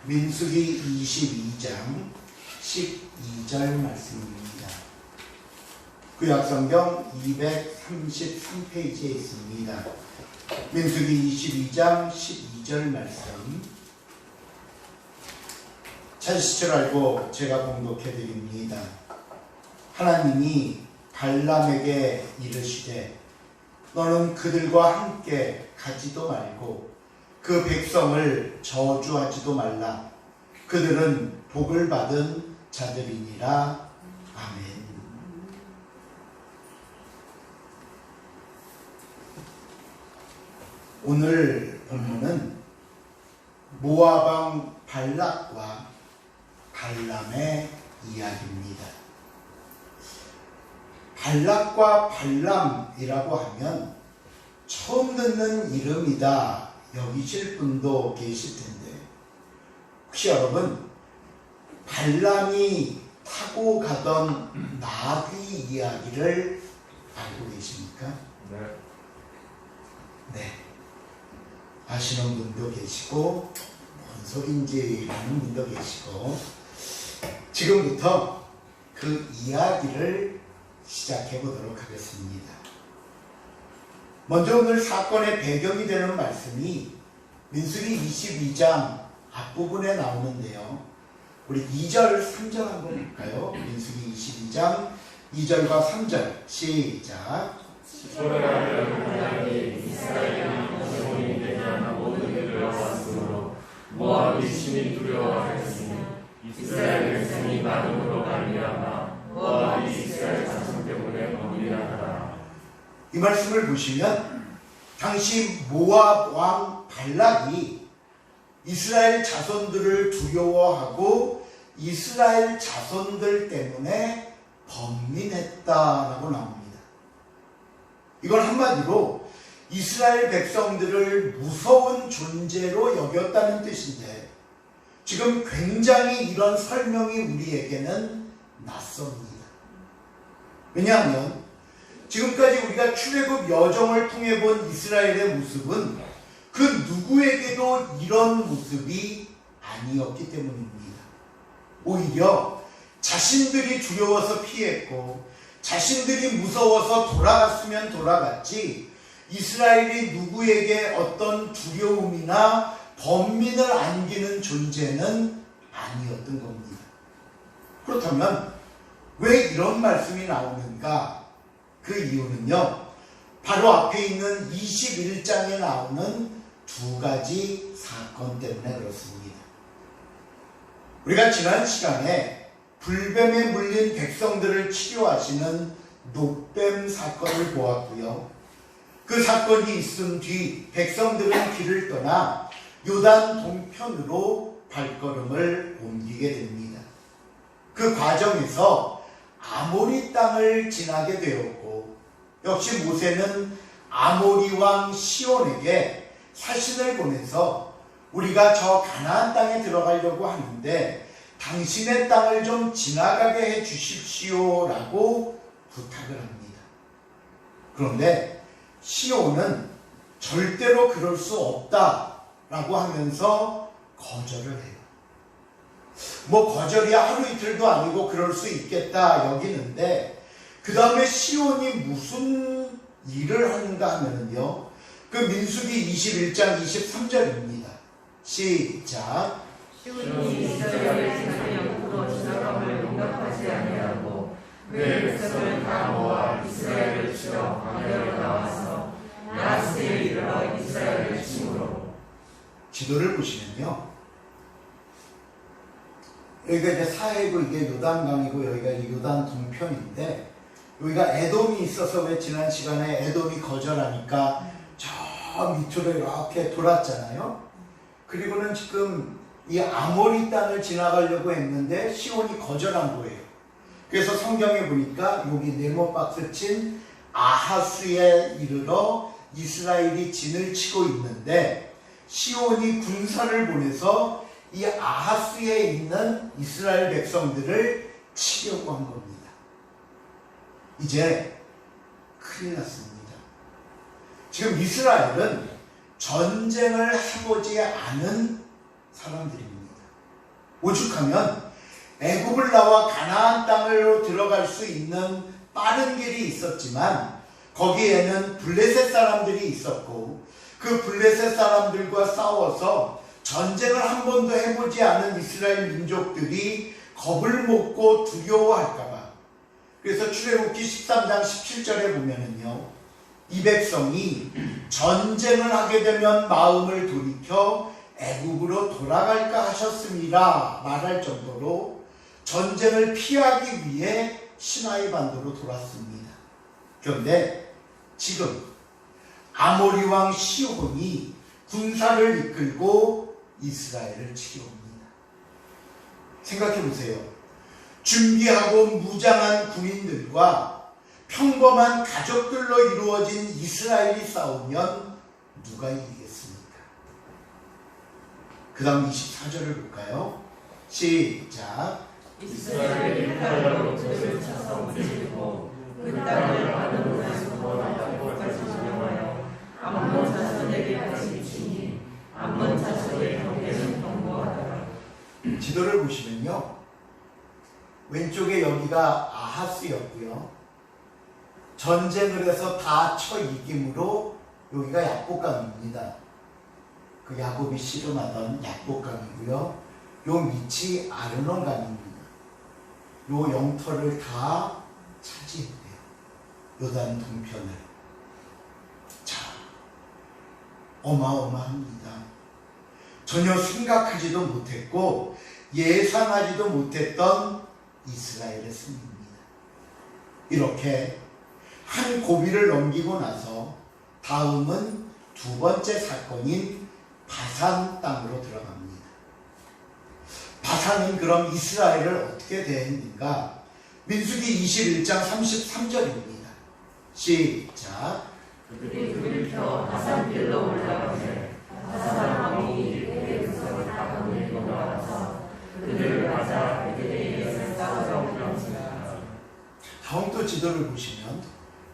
민수기 22장 12절 말씀입니다. 구약성경 233페이지에 있습니다. 민수기 22장 12절 말씀 찾으실 줄 알고 제가 봉독해 드립니다. 하나님이 발람에게 이르시되 너는 그들과 함께 가지도 말고 그 백성을 저주하지도 말라. 그들은 복을 받은 자들이니라. 아멘. 오늘 본문은 모압 왕 발락과 발람의 이야기입니다. 발락과 발람이라고 하면 처음 듣는 이름이다 여기실 분도 계실 텐데, 혹시 여러분 발람이 타고 가던 나귀 이야기를 알고 계십니까? 네. 아시는 분도 계시고 뭔 소린지 아는 분도 계시고, 지금부터 그 이야기를 시작해 보도록 하겠습니다. 먼저 오늘 사건의 배경이 되는 말씀이 민수기 22장 앞부분에 나오는데요. 우리 2절, 3절 한번 볼까요? 민수기 22장 2절과 3절 시작. 시초라는 하나님이 이스라엘이 영혼이 되지 않아 모든 일을 왔으므로 모압이 심히 두려워하였으니 이스라엘 백성이 많음으로 말미암아 모압이 이스라엘 자손 때문에 범죄하더라. 이 말씀을 보시면 당시 모압 왕 발락이 이스라엘 자손들을 두려워하고 이스라엘 자손들 때문에 번민했다라고 나옵니다. 이건 한마디로 이스라엘 백성들을 무서운 존재로 여겼다는 뜻인데, 지금 굉장히 이런 설명이 우리에게는 낯섭니다. 왜냐하면 지금까지 우리가 출애굽 여정을 통해 본 이스라엘의 모습은 그 누구에게도 이런 모습이 아니었기 때문입니다. 오히려 자신들이 두려워서 피했고 자신들이 무서워서 돌아갔으면 돌아갔지, 이스라엘이 누구에게 어떤 두려움이나 번민을 안기는 존재는 아니었던 겁니다. 그렇다면 왜 이런 말씀이 나오는가? 그 이유는요, 바로 앞에 있는 21장에 나오는 두 가지 사건 때문에 그렇습니다. 우리가 지난 시간에 불뱀에 물린 백성들을 치료하시는 녹뱀 사건을 보았고요. 그 사건이 있은 뒤 백성들은 길을 떠나 요단 동편으로 발걸음을 옮기게 됩니다. 그 과정에서 아모리 땅을 지나게 되었고, 역시 모세는 아모리 왕 시온에게 사신을 보내서 우리가 저 가나안 땅에 들어가려고 하는데 당신의 땅을 좀 지나가게 해 주십시오라고 부탁을 합니다. 그런데 시온은 절대로 그럴 수 없다라고 하면서 거절을 해요. 뭐 거절이야 하루 이틀도 아니고 그럴 수 있겠다 여기는데, 그 다음에 시온이 무슨 일을 하는가 하면은요, 그 민수기 21장 23절입니다. 시작. 시온이 이스라엘의 지난 영으로 지나감을 용납하지 아니하고 그의 백성을 다 모아 이스라엘을 치러 광야로 나와서 야하스에 이르러 이스라엘을 치므로. 지도를 보시면요, 여기가 이제 사해고 이게 요단강이고 여기가 요단 동편인데, 여기가 에돔이 있어서 왜 지난 시간에 에돔이 거절하니까 저 밑으로 이렇게 돌았잖아요. 그리고는 지금 이 아모리 땅을 지나가려고 했는데 시온이 거절한 거예요. 그래서 성경에 보니까 여기 네모 박스 친 아하수에 이르러 이스라엘이 진을 치고 있는데, 시온이 군사를 보내서 이 아하수에 있는 이스라엘 백성들을 치려고 한 겁니다. 이제 큰일 났습니다. 지금 이스라엘은 전쟁을 해보지 않은 사람들입니다. 오죽하면 애굽을 나와 가나안 땅으로 들어갈 수 있는 빠른 길이 있었지만 거기에는 블레셋 사람들이 있었고 그 블레셋 사람들과 싸워서 전쟁을 한 번도 해보지 않은 이스라엘 민족들이 겁을 먹고 두려워할까봐. 그래서 출애굽기 13장 17절에 보면은요, 이 백성이 전쟁을 하게 되면 마음을 돌이켜 애굽으로 돌아갈까 하셨습니다 말할 정도로 전쟁을 피하기 위해 시나이 반도로 돌았습니다. 그런데 지금 아모리 왕 시혼이 군사를 이끌고 이스라엘을 치려옵니다. 생각해 보세요. 준비하고 무장한 군인들과 평범한 가족들로 이루어진 이스라엘이 싸우면 누가 이기겠습니까? 그 다음 24절을 볼까요? 시작. 이스라엘이 칼로 그를 쳐서 무찌르고 그 땅을 바로로 수고하다고까지 진영하여 암몬 자손에게 다시 주니 암몬 자손의 경계는 견고하더라. 지도를 보시면요, 왼쪽에 여기가 아하스였고요, 전쟁을 해서 다 쳐 이김으로 여기가 약복강입니다. 그 야곱이 씨름하던 약복강이고요, 요 밑이 아르논강입니다. 요 영토를 다 차지했대요. 요단 동편을. 자, 어마어마합니다. 전혀 생각하지도 못했고 예상하지도 못했던 이스라엘의 승리입니다. 이렇게 한 고비를 넘기고 나서 다음은 두 번째 사건인 바산 땅으로 들어갑니다. 바산은 그럼 이스라엘을 어떻게 대했는가? 민수기 21장 33절입니다. 시작. 그들이 그를 펴 바산길로 올라가되 바산 왕이 그들의 구석을 다 거느리고 나와서 그들을 맞아 그들에게서 싸우러 밀어치니라. 다음 또 지도를 보시면,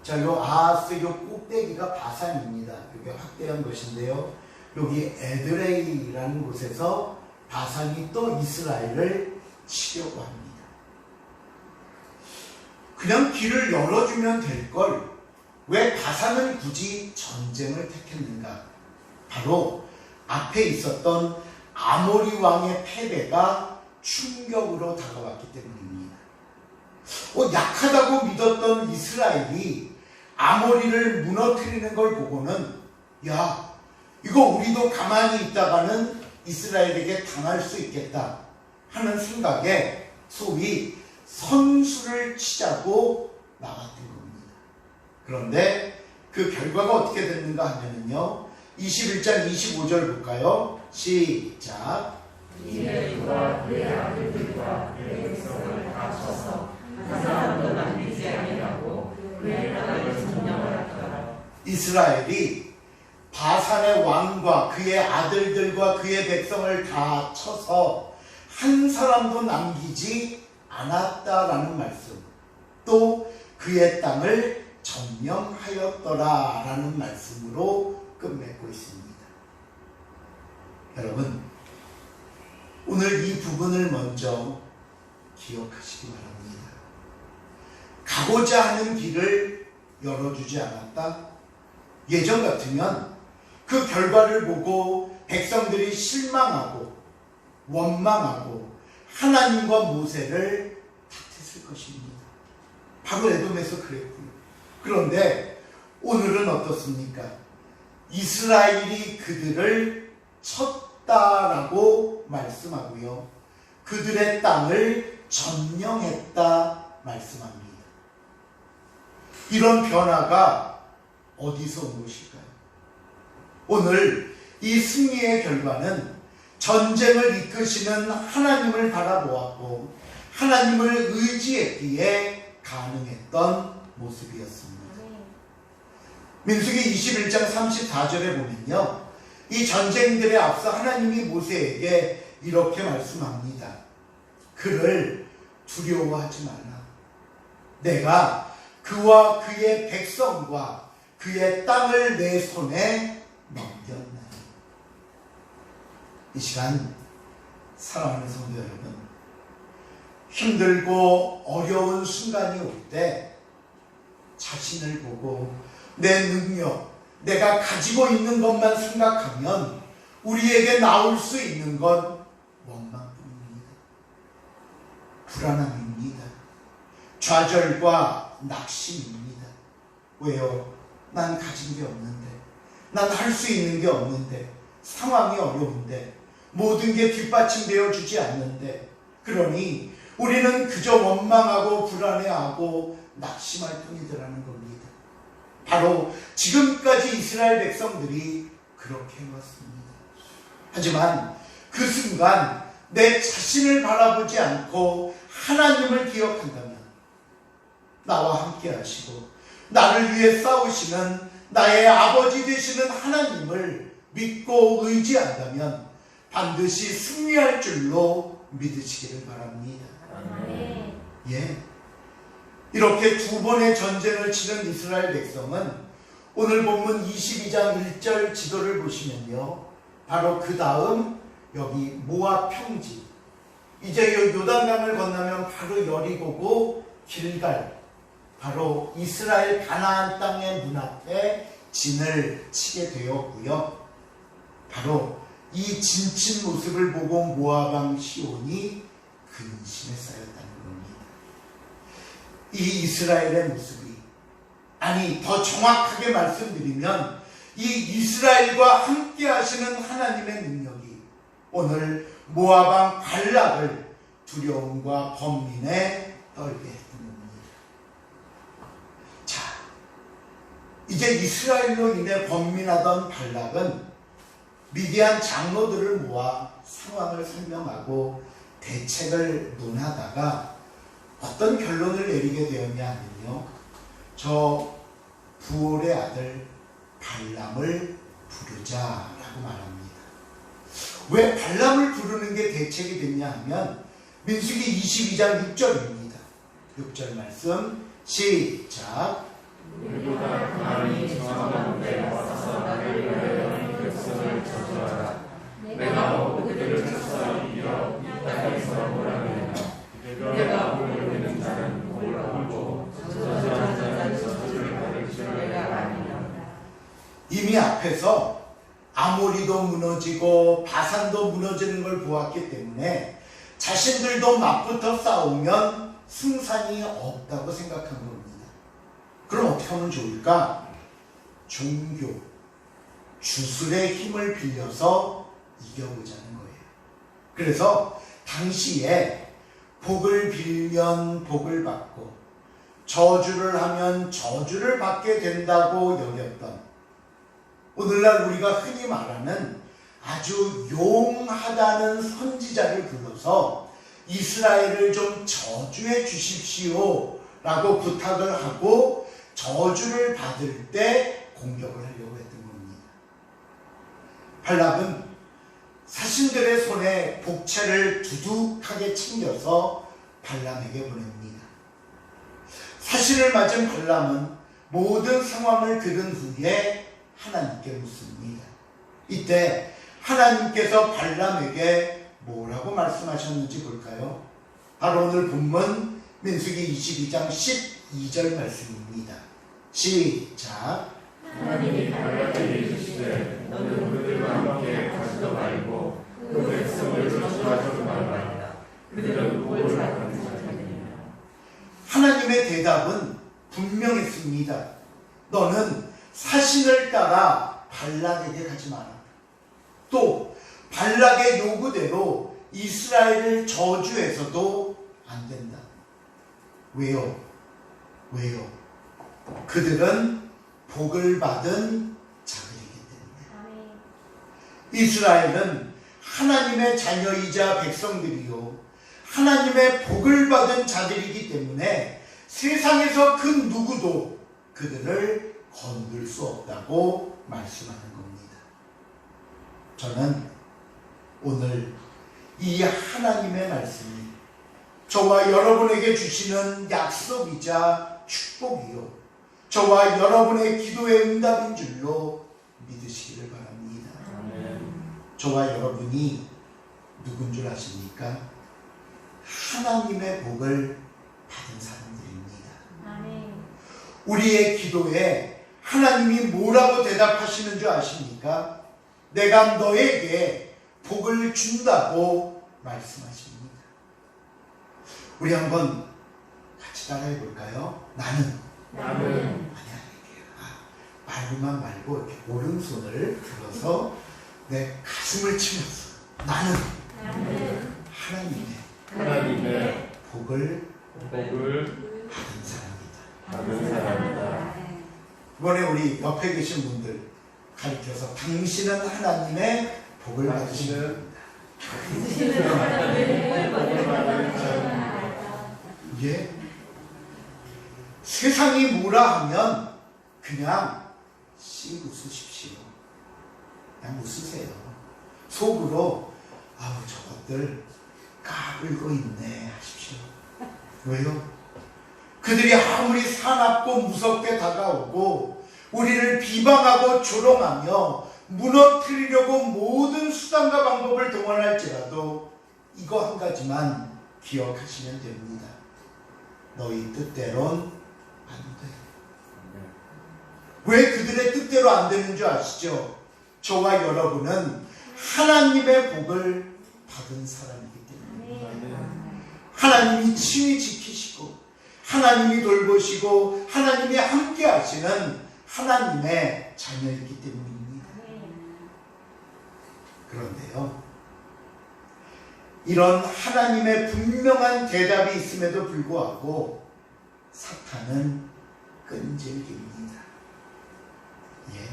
자, 요 아하스 요 꼭대기가 바산입니다. 이게 확대한 것인데요, 여기 에드레이라는 곳에서 바산이 또 이스라엘을 치려고 합니다. 그냥 길을 열어주면 될 걸 왜 바산은 굳이 전쟁을 택했는가? 바로 앞에 있었던 아모리 왕의 패배가 충격으로 다가왔기 때문입니다. 약하다고 믿었던 이스라엘이 아모리를 무너뜨리는 걸 보고는, 야, 이거 우리도 가만히 있다가는 이스라엘에게 당할 수 있겠다 하는 생각에 소위 선수를 치자고 나갔던 겁니다. 그런데 그 결과가 어떻게 됐는가 하면은요, 21장 25절 볼까요? 시작. 이에 그와 그의 아들들과 그의 백성을 다 쳐서 한 사람도 남기지 아니하고 그의 땅을 점령하였더라. 이스라엘이 바산의 왕과 그의 아들들과 그의 백성을 다 쳐서 한 사람도 남기지 않았다라는 말씀, 또 그의 땅을 점령하였더라라는 말씀으로 끝맺고 있습니다. 여러분, 오늘 이 부분을 먼저 기억하시기 바랍니다. 가고자 하는 길을 열어주지 않았다? 예전 같으면 그 결과를 보고 백성들이 실망하고 원망하고 하나님과 모세를 탓했을 것입니다. 바로 에돔에서 그랬고요. 그런데 오늘은 어떻습니까? 이스라엘이 그들을 쳤다라고 말씀하고요, 그들의 땅을 점령했다 말씀합니다. 이런 변화가 어디서 온 것일까요? 오늘 이 승리의 결과는 전쟁을 이끄시는 하나님을 바라보았고 하나님을 의지했기에 가능했던 모습이었습니다. 민수기 21장 34절에 보면요, 이 전쟁들에 앞서 하나님이 모세에게 이렇게 말씀합니다. 그를 두려워하지 마라. 내가 그와 그의 백성과 그의 땅을 내 손에 넘겼나니. 이 시간 사랑하는 성도 여러분, 힘들고 어려운 순간이 올 때 자신을 보고 내 능력, 내가 가지고 있는 것만 생각하면 우리에게 나올 수 있는 건 원망뿐입니다. 불안함입니다. 좌절과 낙심입니다. 왜요? 난 가진 게 없는데, 난 할 수 있는 게 없는데, 상황이 어려운데, 모든 게 뒷받침되어 주지 않는데, 그러니 우리는 그저 원망하고 불안해하고 낙심할 뿐이더라는 겁니다. 바로 지금까지 이스라엘 백성들이 그렇게 해왔습니다. 하지만 그 순간 내 자신을 바라보지 않고 하나님을 기억한다면, 나와 함께 하시고 나를 위해 싸우시는 나의 아버지 되시는 하나님을 믿고 의지한다면 반드시 승리할 줄로 믿으시기를 바랍니다. 예. 이렇게 두 번의 전쟁을 치른 이스라엘 백성은 오늘 본문 22장 1절 지도를 보시면요, 바로 그 다음 여기 모압 평지, 이제 요단강을 건너면 바로 여리고고 길갈, 바로 이스라엘 가나안 땅의 눈앞에 진을 치게 되었고요. 바로 이 진친 모습을 보고 모압 왕 시온이 근심에 쌓였다는 겁니다. 이 이스라엘의 모습이, 아니 더 정확하게 말씀드리면 이 이스라엘과 함께 하시는 하나님의 능력이 오늘 모압 왕 발락을 두려움과 번민에 떨게 했던 겁니다. 자, 이제 이스라엘로 인해 번민하던 발락은 미디안 장로들을 모아 상황을 설명하고 대책을 논하다가 어떤 결론을 내리게 되었냐 하면요, 저 부올의 아들 발람을 부르자라고 말합니다. 왜 발람을 부르는 게 대책이 됐냐 하면 민수기 22장 6절입니다. 6절 말씀 시작. 누구나 가만히 정한 데 와서 나를 위하여 백성을 저주하라. 내가 그들을 쳐서 이겨 이 땅에서 몰아내라. 내가 몰아내는 자는 몰아오고 저주하는 자는 저주를 받을 줄 내가 아니라. 이미 앞에서 아모리도 무너지고 바산도 무너지는 걸 보았기 때문에 자신들도 맞붙어 싸우면 승산이 없다고 생각한 겁니다. 그럼 어떻게 하면 좋을까? 종교, 주술의 힘을 빌려서 이겨보자는 거예요. 그래서 당시에 복을 빌면 복을 받고 저주를 하면 저주를 받게 된다고 여겼던, 오늘날 우리가 흔히 말하는 아주 용하다는 선지자를 불러서 이스라엘을 좀 저주해 주십시오 라고 부탁을 하고 저주를 받을 때 공격을 하려고 했던 겁니다. 발락은 사신들의 손에 복채를 두둑하게 챙겨서 발람에게 보냅니다. 사신을 맞은 발람은 모든 상황을 들은 후에 하나님께 묻습니다. 이때 하나님께서 발람에게 뭐라고 말씀하셨는지 볼까요? 바로 오늘 본문 민수기 22장 12절 말씀입니다. 시작. 하나님이 발락에게 이르시되 너는 그들과 함께 가지도 말고 그 백성을 저주하지 말라. 그들은 복을 받는 자들이니라. 하나님의 대답은 분명했습니다. 너는 사신을 따라 발락에게 가지 마라. 또 발락의 요구대로 이스라엘을 저주해서도 안 된다. 왜요? 그들은 복을 받은 자들이기 때문에. 이스라엘은 하나님의 자녀이자 백성들이요, 하나님의 복을 받은 자들이기 때문에 세상에서 그 누구도 그들을 건들 수 없다고 말씀하는 겁니다. 저는 오늘 이 하나님의 말씀이 저와 여러분에게 주시는 약속이자 축복이요, 저와 여러분의 기도의 응답인 줄로 믿으시기를 바랍니다. 저와 여러분이 누군 줄 아십니까? 하나님의 복을 받은 사람들입니다. 아멘. 우리의 기도에 하나님이 뭐라고 대답하시는 줄 아십니까? 내가 너에게 복을 준다고 말씀하십니다. 우리 한번 같이 따라해 볼까요? 나는 나는 말로만 말고 이렇게 오른손을 들어서 내 가슴을 치면서 나는 하나님의 복을 받은 사람이다. 이번에 우리 옆에 계신 분들 가르쳐서 당신은 하나님의 복을 받으시는 예? 세상이 뭐라 하면 그냥 씩 웃으십시오. 그냥 웃으세요. 속으로 아우 저것들 까불고 있네 하십시오. 왜요? 그들이 아무리 사납고 무섭게 다가오고 우리를 비방하고 조롱하며 무너뜨리려고 모든 수단과 방법을 동원할지라도 이거 한 가지만 기억하시면 됩니다. 너희 뜻대로는 안 돼. 왜 그들의 뜻대로 안 되는 줄 아시죠? 저와 여러분은 하나님의 복을 받은 사람이기 때문에 하나님이 친히 지키시고 하나님이 돌보시고 하나님이 함께 하시는 하나님의 자녀이기 때문입니다. 그런데요, 이런 하나님의 분명한 대답이 있음에도 불구하고 사탄은 끈질깁니다. 예.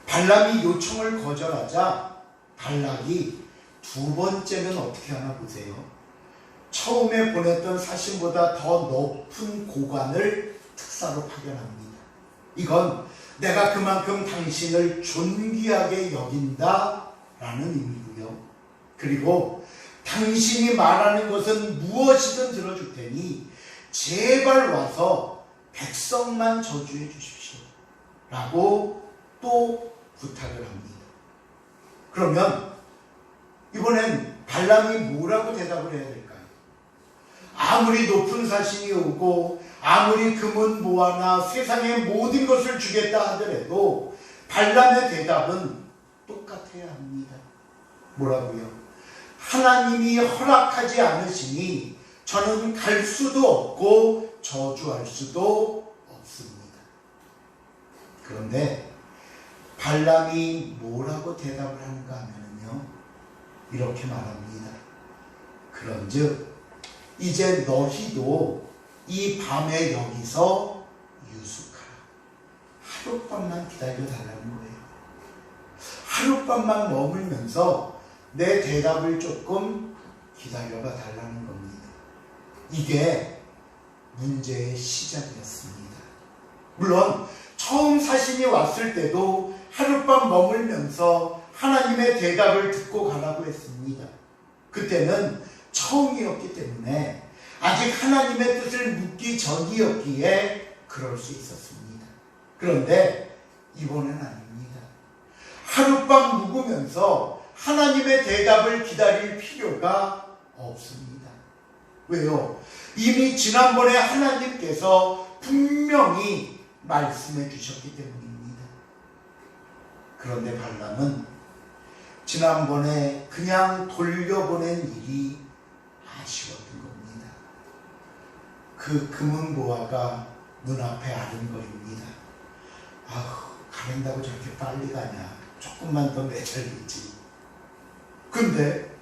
발람이 요청을 거절하자 발락이 두 번째는 어떻게 하나 보세요. 처음에 보냈던 사신보다 더 높은 고관을 특사로 파견합니다. 이건 내가 그만큼 당신을 존귀하게 여긴다 라는 의미고요. 그리고 당신이 말하는 것은 무엇이든 들어줄 테니 제발 와서 백성만 저주해 주십시오 라고 또 부탁을 합니다. 그러면 이번엔 발람이 뭐라고 대답을 해야 될까요? 아무리 높은 사신이 오고 아무리 금은 모아나 세상의 모든 것을 주겠다 하더라도 발람의 대답은 똑같아야 합니다. 뭐라고요? 하나님이 허락하지 않으시니 저는 갈 수도 없고 저주할 수도 없습니다. 그런데 발람이 뭐라고 대답을 하는가 하면요, 이렇게 말합니다. 그런즉 이제 너희도 이 밤에 여기서 유숙하라. 하룻밤만 기다려달라는 거예요. 하룻밤만 머물면서 내 대답을 조금 기다려봐 달라는 겁니다. 이게 문제의 시작이었습니다. 물론 처음 사신이 왔을 때도 하룻밤 머물면서 하나님의 대답을 듣고 가라고 했습니다. 그때는 처음이었기 때문에 아직 하나님의 뜻을 묻기 전이었기에 그럴 수 있었습니다. 그런데 이번엔 아닙니다. 하룻밤 묵으면서 하나님의 대답을 기다릴 필요가 없습니다. 왜요? 이미 지난번에 하나님께서 분명히 말씀해 주셨기 때문입니다. 그런데 발람은 지난번에 그냥 돌려보낸 일이 아쉬웠던 겁니다. 그 금은 보화가 눈앞에 아른거립니다. 아우, 가낸다고 저렇게 빨리 가냐. 조금만 더 매달리지. 근데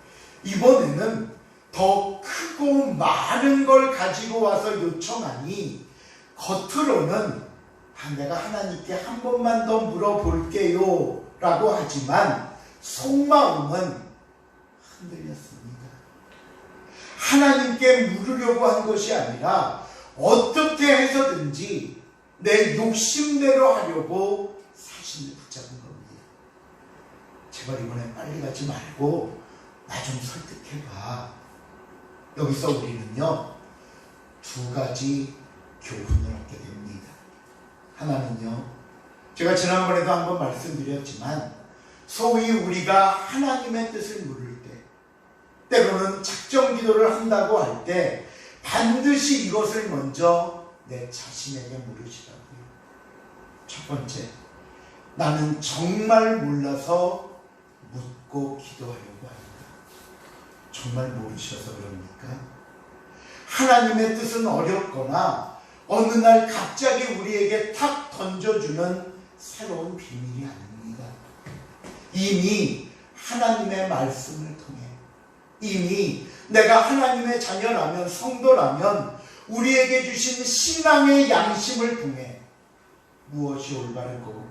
이번에는 더 크고 많은 걸 가지고 와서 요청하니 겉으로는 내가 하나님께 한 번만 더 물어볼게요 라고 하지만 속마음은 흔들렸습니다. 하나님께 물으려고 한 것이 아니라 어떻게 해서든지 내 욕심대로 하려고 사신을 붙잡은 겁니다. 제발 이번에 빨리 가지 말고 나 좀 설득해봐. 여기서 우리는요, 두 가지 교훈을 얻게 됩니다. 하나는요, 제가 지난번에도 한번 말씀드렸지만 소위 우리가 하나님의 뜻을 물을 때 때로는 작정 기도를 한다고 할 때 반드시 이것을 먼저 내 자신에게 물으시라고요. 첫 번째, 나는 정말 몰라서 묻고 기도하려고 합니다. 정말 모르셔서 그럽니까? 하나님의 뜻은 어렵거나 어느 날 갑자기 우리에게 탁 던져주는 새로운 비밀이 아닙니다. 이미 하나님의 말씀을 통해, 이미 내가 하나님의 자녀라면, 성도라면 우리에게 주신 신앙의 양심을 통해 무엇이 올바르고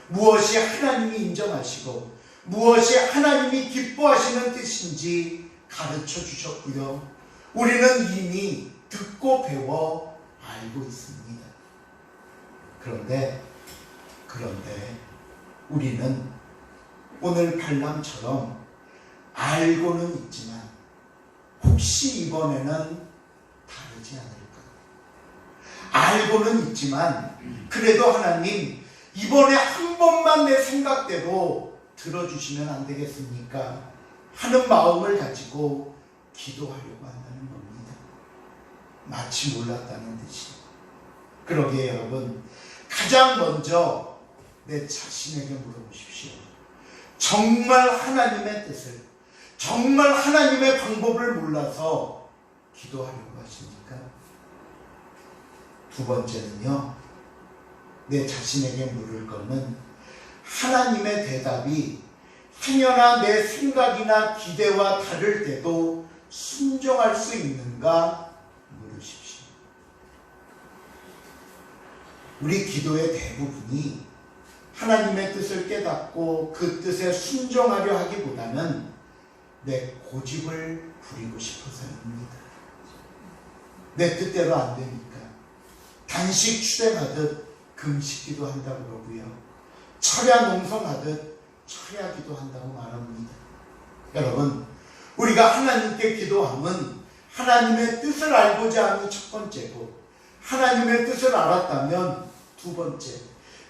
무엇이 하나님이 인정하시고 무엇이 하나님이 기뻐하시는 뜻인지 가르쳐 주셨고요. 우리는 이미 듣고 배워 알고 있습니다. 그런데 우리는 오늘 발람처럼 알고는 있지만 혹시 이번에는 다르지 않을까? 알고는 있지만 그래도 하나님 이번에 한 번만 내 생각대로 들어주시면 안 되겠습니까? 하는 마음을 가지고 기도하려고 한다는 겁니다. 마치 몰랐다는 듯이. 그러기에 여러분, 가장 먼저 내 자신에게 물어보십시오. 정말 하나님의 뜻을, 정말 하나님의 방법을 몰라서 기도하려고 하십니까? 두 번째는요, 내 자신에게 물을 거는 하나님의 대답이 행여나 내 생각이나 기대와 다를 때도 순종할 수 있는가 물으십시오. 우리 기도의 대부분이 하나님의 뜻을 깨닫고 그 뜻에 순종하려 하기보다는 내 고집을 부리고 싶어서입니다. 내 뜻대로 안 되니까 단식 추행하듯 금식기도 한다고 그러고요. 철야 농성하듯 철야기도 한다고 말합니다. 여러분, 우리가 하나님께 기도함은 하나님의 뜻을 알고자 하는 첫 번째고, 하나님의 뜻을 알았다면 두 번째,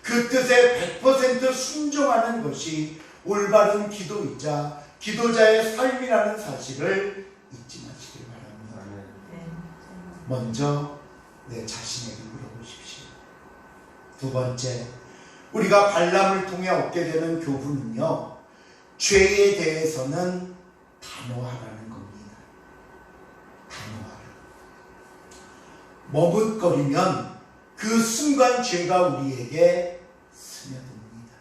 그 뜻에 100% 순종하는 것이 올바른 기도이자 기도자의 삶이라는 사실을 잊지 마시길 바랍니다. 먼저 내 자신에게 물어보십시오. 두 번째, 우리가 발람을 통해 얻게 되는 교훈은요, 죄에 대해서는 단호하라는 겁니다. 단호하라. 머뭇거리면 그 순간 죄가 우리에게 스며듭니다.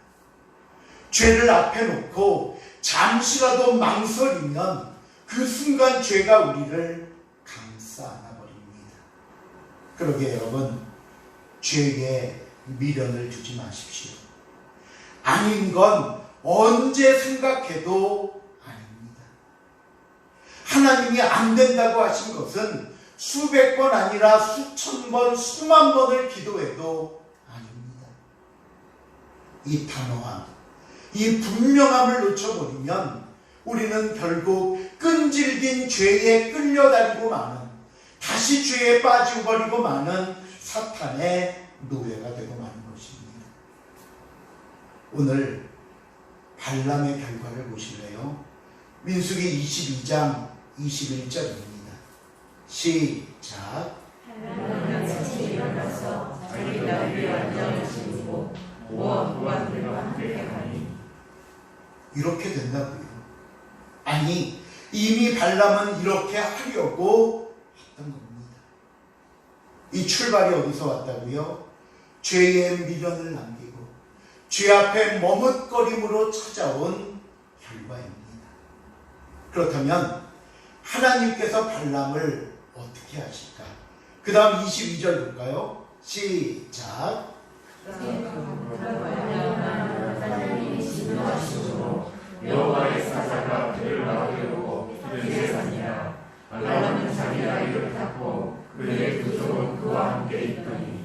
죄를 앞에 놓고 잠시라도 망설이면 그 순간 죄가 우리를 감싸 안아버립니다. 그러기에 여러분, 죄에 미련을 두지 마십시오. 아닌 건 언제 생각해도 아닙니다. 하나님이 안 된다고 하신 것은 수백 번 아니라 수천 번, 수만 번을 기도해도 아닙니다. 이 단호함, 이 분명함을 놓쳐버리면 우리는 결국 끈질긴 죄에 끌려다니고 마는, 다시 죄에 빠지고 버리고 마는 사탄의 노예가 되고 마는 것입니다. 오늘 발람의 결과를 보실래요? 민수기 22장 21절입니다. 시작. 발람은 같이 일어나서 자기 나귀의 안장을 지우고 모압 무관들과 함께 가니. 이렇게 된다고요. 아니, 이미 발람은 이렇게 하려고 했던 겁니다. 이 출발이 어디서 왔다고요? 죄의 미련을 남기고 죄 앞에 머뭇거림으로 찾아온 결과입니다. 그렇다면 하나님께서 발람을 어떻게 하실까? 그 다음 22절 볼까요? 시작. 하나님이 진노하시므로 여호와의 사자가 그를 막으려고 길에 사니라. 발람은 자기 나귀를 탔고 그의 부족은 그와 함께 있더니.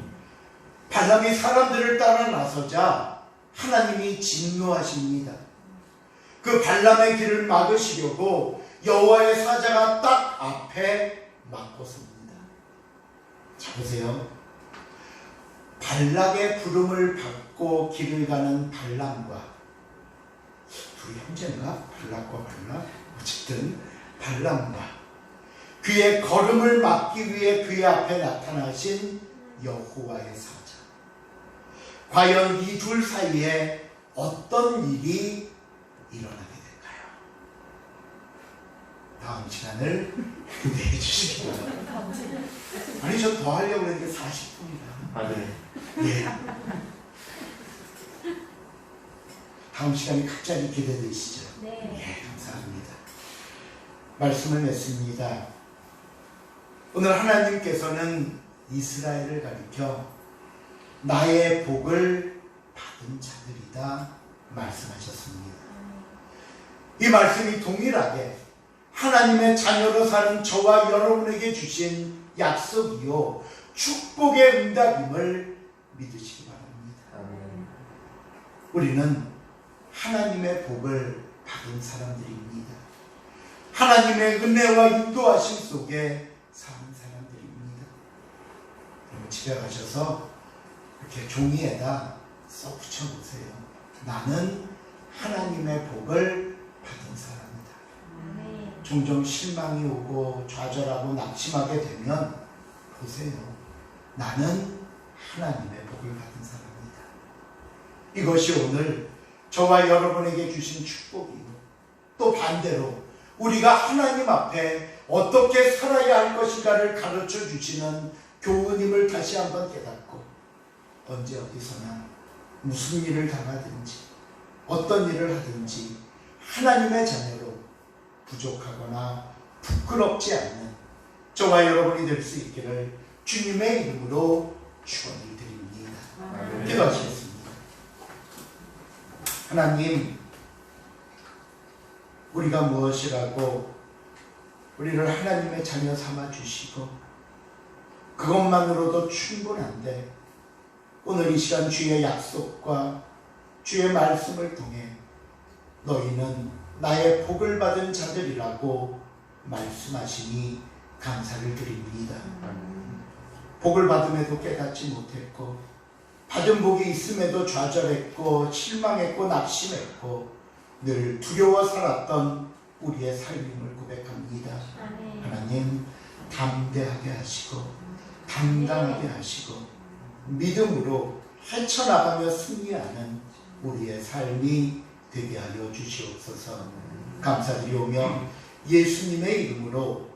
발람이 사람들을 따라 나서자 하나님이 진노하십니다. 그 발람의 길을 막으시려고 여호와의 사자가 딱 앞에 막고섭니다. 자, 보세요. 발락의 부름을 받고 길을 가는 발람과, 둘이 형제인가? 발락과 발락? 어쨌든 발람과 그의 걸음을 막기 위해 그의 앞에 나타나신 여호와의 사자. 과연 이 둘 사이에 어떤 일이 일어나게 될까요? 다음 시간을 기대해 주시기 바랍니다. 아니, 저 더 하려고 했는데 40분이다. 아, 네. 예. 다음 시간이 갑자기 기대되시죠? 네. 예, 감사합니다. 말씀을 맺습니다. 오늘 하나님께서는 이스라엘을 가리켜 나의 복을 받은 자들이다 말씀하셨습니다. 이 말씀이 동일하게 하나님의 자녀로 사는 저와 여러분에게 주신 약속이요 축복의 응답임을 믿으시기 바랍니다. 아멘. 우리는 하나님의 복을 받은 사람들입니다. 하나님의 은혜와 인도하심 속에 사는 사람들입니다. 여러분 집에 가셔서 이렇게 종이에다 써 붙여보세요. 나는 하나님의 복을 받은 사람이다. 종종 실망이 오고 좌절하고 낙심하게 되면 보세요. 나는 하나님의 복을 받은 사람이다. 이것이 오늘 저와 여러분에게 주신 축복이고, 또 반대로 우리가 하나님 앞에 어떻게 살아야 할 것인가를 가르쳐 주시는 교훈임을 다시 한번 깨닫고, 언제 어디서나 무슨 일을 당하든지 어떤 일을 하든지 하나님의 자녀로 부족하거나 부끄럽지 않는 저와 여러분이 될 수 있기를 주님의 이름으로 축원을 드립니다. 아멘. 기도하시겠습니다. 하나님, 우리가 무엇이라고 우리를 하나님의 자녀 삼아 주시고 그것만으로도 충분한데, 오늘 이 시간 주의 약속과 주의 말씀을 통해 너희는 나의 복을 받은 자들이라고 말씀하시니 감사를 드립니다. 복을 받음에도 깨닫지 못했고, 받은 복이 있음에도 좌절했고 실망했고 낙심했고 늘 두려워 살았던 우리의 삶임을 고백합니다. 하나님, 담대하게 하시고 당당하게 하시고 믿음으로 헤쳐나가며 승리하는 우리의 삶이 되게 하여 주시옵소서. 감사드리오며 예수님의 이름으로